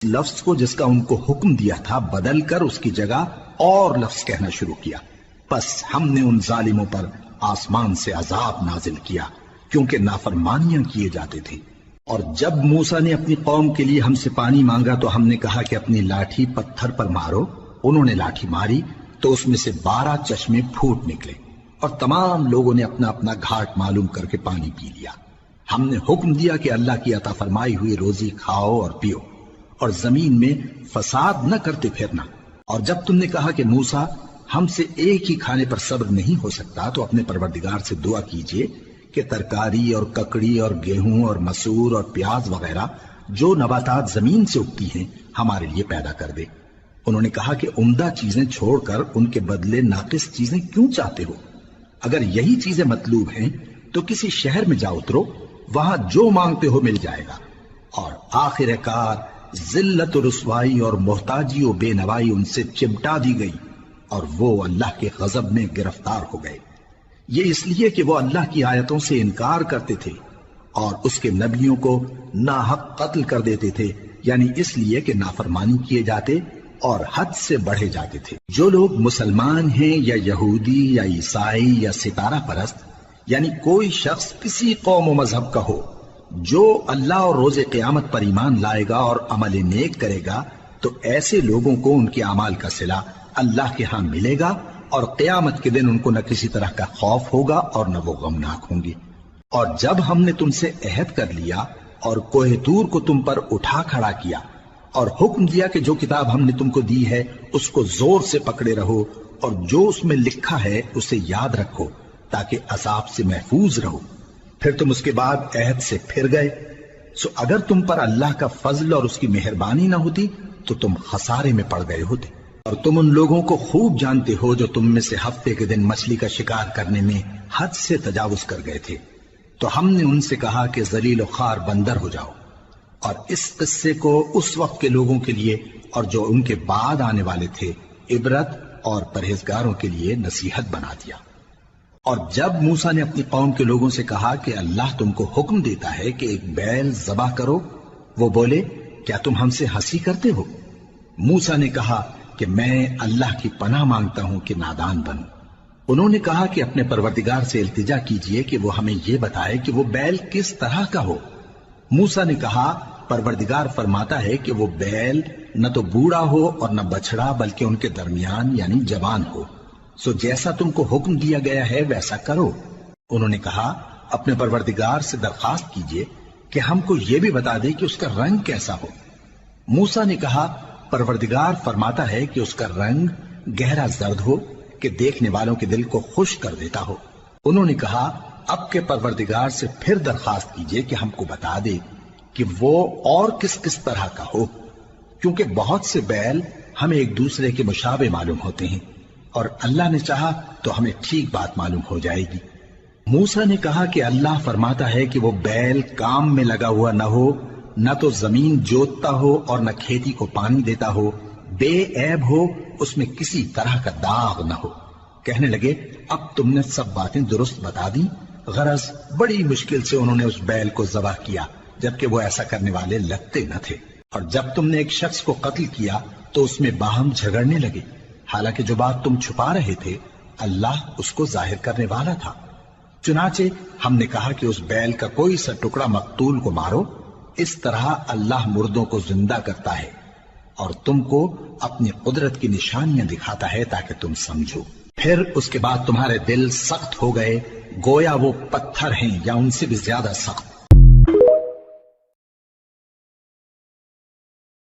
لفظ کو جس کا ان کو حکم دیا تھا بدل کر اس کی جگہ اور لفظ کہنا شروع کیا. پس ہم نے ان ظالموں پر آسمان سے عذاب نازل کیا کیونکہ نافرمانیاں کیے جاتے تھے. اور جب موسیٰ نے اپنی قوم کے لیے ہم سے پانی مانگا تو ہم نے کہا کہ اپنی لاٹھی پتھر پر مارو. انہوں نے لاٹھی ماری تو اس میں سے 12 چشمے پھوٹ نکلے اور تمام لوگوں نے اپنا اپنا گھاٹ معلوم کر کے پانی پی لیا. ہم نے حکم دیا کہ اللہ کی عطا فرمائی ہوئی روزی کھاؤ اور پیو اور زمین میں فساد نہ کرتے پھرنا. اور جب تم نے کہا کہ موسیٰ ہم سے ایک ہی کھانے پر صبر نہیں ہو سکتا تو اپنے پروردگار سے دعا کیجئے کہ ترکاری اور ککڑی اور گیہوں اور مسور اور پیاز وغیرہ جو نباتات زمین سے اگتی ہیں ہمارے لیے پیدا کر دے. انہوں نے کہا کہ عمدہ چیزیں چھوڑ کر ان کے بدلے ناقص چیزیں کیوں چاہتے ہو؟ اگر یہی چیزیں مطلوب ہیں تو کسی شہر میں جا اترو، وہاں جو مانگتے ہو مل جائے گا. اور آخر کار ذلت و رسوائی اور محتاجی و بے نوائی ان سے چمٹا دی گئی اور وہ اللہ کے غضب میں گرفتار ہو گئے. یہ اس لیے کہ وہ اللہ کی آیتوں سے انکار کرتے تھے اور اس کے نبیوں کو ناحق قتل کر دیتے تھے، یعنی اس لیے کہ نافرمانی کیے جاتے اور حد سے بڑھے جاتے تھے. جو لوگ مسلمان ہیں یا یہودی یا عیسائی یا ستارہ پرست، یعنی کوئی شخص کسی قوم و مذہب کا ہو، جو اللہ اور روز قیامت پر ایمان لائے گا اور عمل نیک کرے گا تو ایسے لوگوں کو ان کے اعمال کا صلہ اللہ کے ہاں ملے گا اور قیامت کے دن ان کو نہ کسی طرح کا خوف ہوگا اور نہ وہ غمناک ہوں گے. اور جب ہم نے تم سے عہد کر لیا اور کوہ طور کو تم پر اٹھا کھڑا کیا اور حکم دیا کہ جو کتاب ہم نے تم کو دی ہے اس کو زور سے پکڑے رہو اور جو اس میں لکھا ہے اسے یاد رکھو تاکہ عذاب سے محفوظ رہو، پھر تم اس کے بعد عہد سے پھر گئے، سو اگر تم پر اللہ کا فضل اور اس کی مہربانی نہ ہوتی تو تم خسارے میں پڑ گئے ہوتے. اور تم ان لوگوں کو خوب جانتے ہو جو تم میں سے ہفتے کے دن مچھلی کا شکار کرنے میں حد سے تجاوز کر گئے تھے، تو ہم نے ان سے کہا کہ ذلیل و خوار بندر ہو جاؤ. اور اس قصے کو اس وقت کے لوگوں کے لیے اور جو ان کے بعد آنے والے تھے عبرت اور پرہیزگاروں کے لیے نصیحت بنا دیا. اور جب موسیٰ نے اپنی قوم کے لوگوں سے کہا کہ اللہ تم کو حکم دیتا ہے کہ ایک بیل ذبح کرو، وہ بولے کیا تم ہم سے ہنسی کرتے ہو؟ موسیٰ نے کہا کہ میں اللہ کی پناہ مانگتا ہوں کہ نادان بنوں. انہوں نے کہا کہ اپنے پروردگار سے التجا کیجئے کہ وہ ہمیں یہ بتائے کہ وہ بیل کس طرح کا ہو. موسیٰ نے کہا پروردگار فرماتا ہے کہ وہ بیل نہ تو بوڑھا ہو اور نہ بچڑا بلکہ ان کے درمیان یعنی جوان ہو، سو جیسا تم کو حکم دیا گیا ہے ویسا کرو. انہوں نے کہا اپنے پروردگار سے درخواست کیجئے کہ ہم کو یہ بھی بتا دے کہ اس کا رنگ کیسا ہو. موسیٰ نے کہا پروردگار فرماتا ہے کہ اس کا رنگ گہرا زرد ہو کہ دیکھنے والوں کے دل کو خوش کر دیتا ہو. انہوں نے کہا اب کے پروردگار سے پھر درخواست کیجئے کہ ہم کو بتا دے کہ وہ اور کس کس طرح کا ہو، کیونکہ بہت سے بیل ہمیں ایک دوسرے کے مشابہ معلوم ہوتے ہیں اور اللہ نے چاہا تو ہمیں ٹھیک بات معلوم ہو جائے گی. موسیٰ نے کہا کہ اللہ فرماتا ہے کہ وہ بیل کام میں لگا ہوا نہ ہو، نہ تو زمین جوتتا ہو اور نہ کھیتی کو پانی دیتا ہو، بے عیب ہو، اس میں کسی طرح کا داغ نہ ہو. کہنے لگے اب تم نے سب باتیں درست بتا دی. غرض بڑی مشکل سے انہوں نے اس بیل کو ذبح کیا جبکہ وہ ایسا کرنے والے لگتے نہ تھے. اور جب تم نے ایک شخص کو قتل کیا تو اس میں باہم جھگڑنے لگے، حالانکہ جو بات تم چھپا رہے تھے اللہ اس کو ظاہر کرنے والا تھا. چنانچہ ہم نے کہا کہ اس بیل کا کوئی سا ٹکڑا مقتول کو مارو. اس طرح اللہ مردوں کو زندہ کرتا ہے اور تم کو اپنی قدرت کی نشانیاں دکھاتا ہے تاکہ تم سمجھو. پھر اس کے بعد تمہارے دل سخت ہو گئے گویا وہ پتھر ہیں یا ان سے بھی زیادہ سخت.